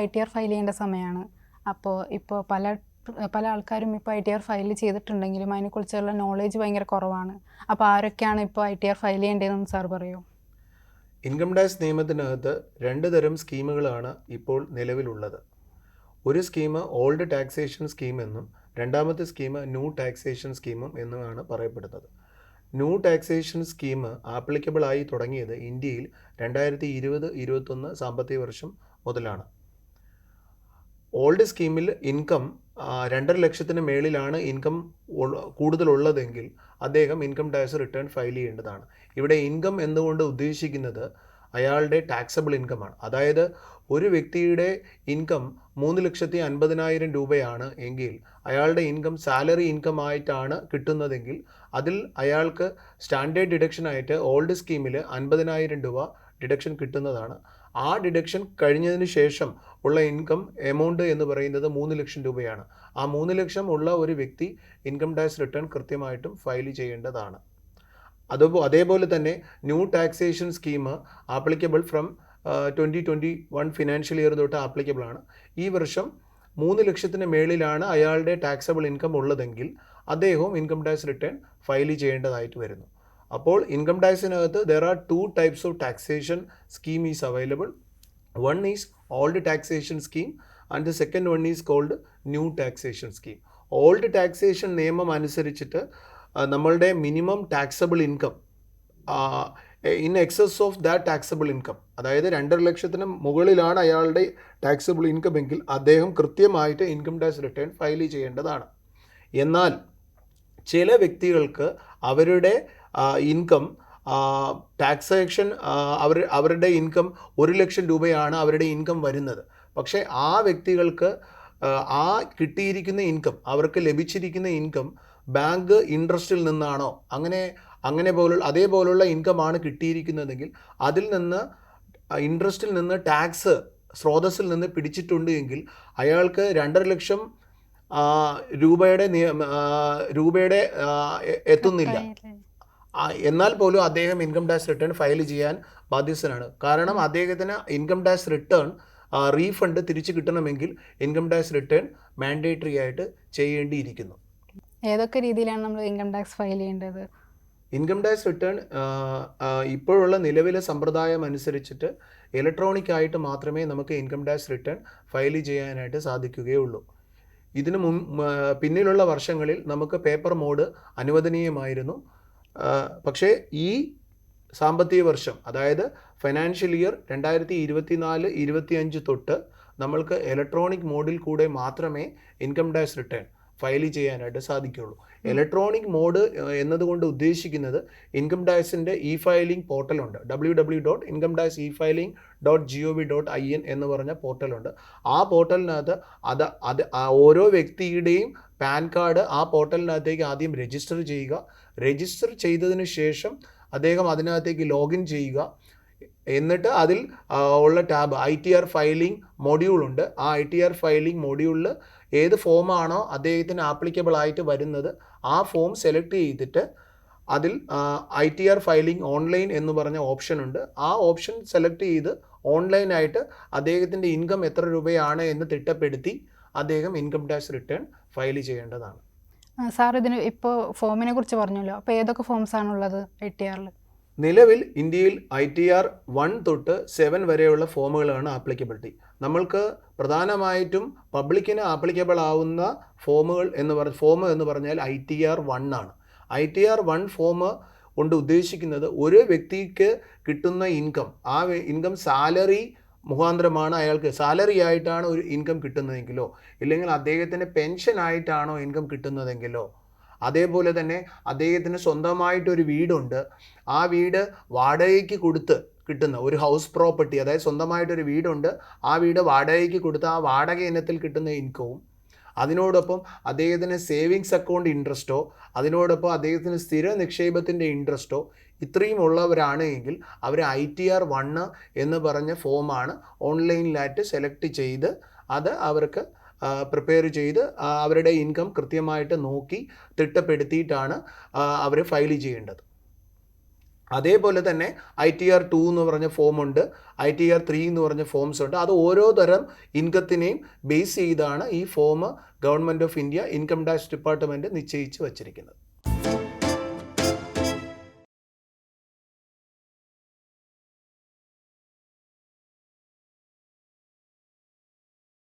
ITR file ചെയ്യേണ്ട സമയമാണ്. അപ്പോൾ ഇപ്പോൾ പല ആൾക്കാരും ഇപ്പോൾ ITR ഫയൽ ചെയ്തിട്ടുണ്ടെങ്കിലും അതിനെക്കുറിച്ചുള്ള നോളേജ് ഭയങ്കര കുറവാണ്. അപ്പോൾ ആരൊക്കെയാണ് ഇപ്പോൾ ITR ഫയൽ ചെയ്യേണ്ടതെന്ന് സാർ പറയുമോ? ഇൻകം ടാക്സ് നിയമത്തിനകത്ത് 2 തരം സ്കീമുകളാണ് ഇപ്പോൾ നിലവിലുള്ളത്. ഒരു സ്കീം ഓൾഡ് ടാക്സേഷൻ സ്കീം എന്നും രണ്ടാമത്തെ സ്കീം ന്യൂ ടാക്സേഷൻ സ്കീമും എന്നുമാണ് പറയപ്പെടുന്നത്. ന്യൂ ടാക്സേഷൻ സ്കീം ആപ്ലിക്കബിൾ ആയി തുടങ്ങിയത് ഇന്ത്യയിൽ 2020-21 സാമ്പത്തിക വർഷം മുതലാണ്. ഓൾഡ് സ്കീമിൽ ഇൻകം 2.5 ലക്ഷത്തിന് മേളിലാണ് ഇൻകം കൂടുതലുള്ളതെങ്കിൽ അദ്ദേഹം ഇൻകം ടാക്സ് റിട്ടേൺ ഫയൽ ചെയ്യേണ്ടതാണ്. ഇവിടെ ഇൻകം എന്നുകൊണ്ട് ഉദ്ദേശിക്കുന്നത് അയാളുടെ ടാക്സബിൾ ഇൻകമാണ്. അതായത് ഒരു വ്യക്തിയുടെ ഇൻകം 3,50,000 രൂപയാണ് എങ്കിൽ അയാളുടെ ഇൻകം സാലറി ഇൻകം ആയിട്ടാണ് കിട്ടുന്നതെങ്കിൽ അതിൽ അയാൾക്ക് സ്റ്റാൻഡേർഡ് ഡിഡക്ഷനായിട്ട് ഓൾഡ് സ്കീമിൽ 50,000 രൂപ ഡിഡക്ഷൻ കിട്ടുന്നതാണ്. ആ ഡിഡക്ഷൻ കഴിഞ്ഞതിന് ശേഷം ഉള്ള ഇൻകം എമൗണ്ട് എന്ന് പറയുന്നത് 3 ലക്ഷം രൂപയാണ്. ആ 3 ലക്ഷം ഉള്ള ഒരു വ്യക്തി ഇൻകം ടാക്സ് റിട്ടേൺ കൃത്യമായിട്ടും ഫയൽ ചെയ്യേണ്ടതാണ്. അതേപോലെ തന്നെ new taxation scheme applicable from 2021 financial year തൊട്ട് ആപ്ലിക്കബിൾ ആണ്. ഈ വർഷം 3 ലക്ഷത്തിന് മേളിലാണ് അയാളുടെ ടാക്സബിൾ ഇൻകം ഉള്ളതെങ്കിൽ അദ്ദേഹവും ഇൻകം ടാക്സ് റിട്ടേൺ ഫയൽ ചെയ്യേണ്ടതായിട്ട് വരുന്നു. അപ്പോൾ income ടാക്സിനകത്ത് there are 2 types of taxation scheme is available. One is old taxation scheme and the second one is called new taxation scheme. Old taxation നിയമം അനുസരിച്ചിട്ട് നമ്മളുടെ minimum taxable income in excess of that taxable income, അതായത് 2.5 ലക്ഷത്തിന് മുകളിലാണ് അയാളുടെ taxable income എങ്കിൽ അദ്ദേഹം കൃത്യമായിട്ട് ഇൻകം ടാക്സ് റിട്ടേൺ ഫയൽ ചെയ്യേണ്ടതാണ്. എന്നാൽ ചില വ്യക്തികൾക്ക് അവരുടെ ഇൻകം ടാക്സേഷൻ അവരുടെ ഇൻകം 1 ലക്ഷം രൂപയാണ് അവരുടെ ഇൻകം വരുന്നത്. പക്ഷേ ആ വ്യക്തികൾക്ക് ആ കിട്ടിയിരിക്കുന്ന ഇൻകം, അവർക്ക് ലഭിച്ചിരിക്കുന്ന ഇൻകം ബാങ്ക് ഇൻട്രസ്റ്റിൽ നിന്നാണോ അതേപോലുള്ള ഇൻകമാണ് കിട്ടിയിരിക്കുന്നതെങ്കിൽ അതിൽ നിന്ന് ഇൻട്രസ്റ്റിൽ നിന്ന് ടാക്സ് സ്രോതസ്സിൽ നിന്ന് പിടിച്ചിട്ടുണ്ട് എങ്കിൽ അയാൾക്ക് 2.5 ലക്ഷം രൂപയുടെ എത്തുന്നില്ല. എന്നാൽ പോലും അദ്ദേഹം ഇൻകം ടാക്സ് റിട്ടേൺ ഫയൽ ചെയ്യാൻ ബാധ്യസ്ഥനാണ്. കാരണം അദ്ദേഹത്തിന് ഇൻകം ടാക്സ് റിട്ടേൺ റീഫണ്ട് തിരിച്ചു കിട്ടണമെങ്കിൽ ഇൻകം ടാക്സ് റിട്ടേൺ മാൻഡേറ്ററി ആയിട്ട് ചെയ്യേണ്ടിയിരിക്കുന്നു. ഏതൊക്കെ രീതിയിലാണ് നമ്മൾ ഇൻകം ടാക്സ് ഫയൽ ചെയ്യേണ്ടത്? ഇൻകം ടാക്സ് റിട്ടേൺ ഇപ്പോഴുള്ള നിലവിലെ സമ്പ്രദായം അനുസരിച്ചിട്ട് ഇലക്ട്രോണിക് ആയിട്ട് മാത്രമേ നമുക്ക് ഇൻകം ടാക്സ് റിട്ടേൺ ഫയൽ ചെയ്യാനായിട്ട് സാധിക്കുകയുള്ളൂ. ഇതിന് പിന്നിലുള്ള വർഷങ്ങളിൽ നമുക്ക് പേപ്പർ മോഡ് അനുവദനീയമായിരുന്നു. പക്ഷേ ഈ സാമ്പത്തിക വർഷം, അതായത് ഫൈനാൻഷ്യൽ ഇയർ 2024-25 തൊട്ട് നമ്മൾക്ക് ഇലക്ട്രോണിക് മോഡിൽ കൂടെ മാത്രമേ ഇൻകം ടാക്സ് റിട്ടേൺ ഫയൽ ചെയ്യാനായിട്ട് സാധിക്കുകയുള്ളൂ. ഇലക്ട്രോണിക് മോഡ് എന്നതുകൊണ്ട് ഉദ്ദേശിക്കുന്നത് ഇൻകം ടാക്സിൻ്റെ ഫയലിംഗ് പോർട്ടലുണ്ട്, www.incometaxefiling.gov.in എന്ന് പറഞ്ഞ പോർട്ടലുണ്ട്. ആ പോർട്ടലിനകത്ത് ഓരോ വ്യക്തിയുടെയും പാൻ കാർഡ് ആ പോർട്ടലിനകത്തേക്ക് ആദ്യം രജിസ്റ്റർ ചെയ്യുക. രജിസ്റ്റർ ചെയ്തതിന് ശേഷം അദ്ദേഹം അതിനകത്തേക്ക് ലോഗിൻ ചെയ്യുക. എന്നിട്ട് അതിൽ ഉള്ള ടാബ് ITR ഫയലിംഗ് മൊഡ്യൂളുണ്ട്. ആ ITR ഫയലിംഗ് മൊഡ്യൂളിൽ ഏത് ഫോമാണോ അദ്ദേഹത്തിന് ആപ്ലിക്കബിൾ ആയിട്ട് വരുന്നത് ആ ഫോം സെലക്ട് ചെയ്തിട്ട് അതിൽ ITR ഫയലിംഗ് ഓൺലൈൻ എന്ന് പറഞ്ഞ ഓപ്ഷൻ ഉണ്ട്. ആ ഓപ്ഷൻ സെലക്ട് ചെയ്ത് ഓൺലൈനായിട്ട് അദ്ദേഹത്തിൻ്റെ ഇൻകം എത്ര രൂപയാണ് എന്ന് തിട്ടപ്പെടുത്തി അദ്ദേഹം ഇൻകം ടാക്സ് റിട്ടേൺ ഫയൽ ചെയ്യേണ്ടതാണ്. സാർ ഇതിന് ഇപ്പോൾ ഫോമിനെ കുറിച്ച് പറഞ്ഞല്ലോ, അപ്പോൾ ഏതൊക്കെ ഫോംസ് ആണുള്ളത് ITRൽ? നിലവിൽ ഇന്ത്യയിൽ ITR 1 തൊട്ട് 7 വരെയുള്ള ഫോമുകളാണ് ആപ്ലിക്കബിലിറ്റി. നമ്മൾക്ക് പ്രധാനമായിട്ടും പബ്ലിക്കിന് ആപ്ലിക്കബിൾ ആവുന്ന ഫോം എന്ന് പറഞ്ഞാൽ ITR 1 ആണ്. ITR 1 ഫോം കൊണ്ട് ഉദ്ദേശിക്കുന്നത് ഒരു വ്യക്തിക്ക് കിട്ടുന്ന ഇൻകം, ആ ഇൻകം സാലറി മുഖാന്തരമാണ് അയാൾക്ക് സാലറി ആയിട്ടാണ് ഒരു ഇൻകം കിട്ടുന്നതെങ്കിലോ, ഇല്ലെങ്കിൽ അദ്ദേഹത്തിന് പെൻഷൻ ആയിട്ടാണോ ഇൻകം കിട്ടുന്നതെങ്കിലോ, അതേപോലെ തന്നെ അദ്ദേഹത്തിന് സ്വന്തമായിട്ടൊരു വീടുണ്ട്, ആ വീട് വാടകയ്ക്ക് കൊടുത്ത് കിട്ടുന്ന ഒരു ഹൗസ് പ്രോപ്പർട്ടി, അതായത് സ്വന്തമായിട്ടൊരു വീടുണ്ട്, ആ വീട് വാടകയ്ക്ക് കൊടുത്ത് ആ വാടക ഇനത്തിൽ കിട്ടുന്ന ഇൻകവും, അതിനോടൊപ്പം അദ്ദേഹത്തിന് സേവിങ്സ് അക്കൗണ്ട് ഇൻട്രസ്റ്റോ, അതിനോടൊപ്പം അദ്ദേഹത്തിന് സ്ഥിര നിക്ഷേപത്തിൻ്റെ ഇൻട്രസ്റ്റോ ഇത്രയും ഉള്ളവരാണ് എങ്കിൽ അവർ ITR 1 എന്ന് പറഞ്ഞ ഫോമാണ് ഓൺലൈനിലായിട്ട് സെലക്ട് ചെയ്ത് അത് അവർക്ക് പ്രിപ്പയർ ചെയ്ത് അവരുടെ ഇൻകം കൃത്യമായിട്ട് നോക്കി തിട്ടപ്പെടുത്തിയിട്ടാണ് അവർ ഫയൽ ചെയ്യേണ്ടത്. അതേപോലെ തന്നെ ITR-2 എന്ന് പറഞ്ഞ ഫോമുണ്ട്, ITR-3 എന്ന് പറഞ്ഞ ഫോംസ് ഉണ്ട്. അത് ഓരോ തരം ഇൻകത്തിനെയും ബേസ് ചെയ്താണ് ഈ form government of India income tax department നിശ്ചയിച്ച് വച്ചിരിക്കുന്നത്.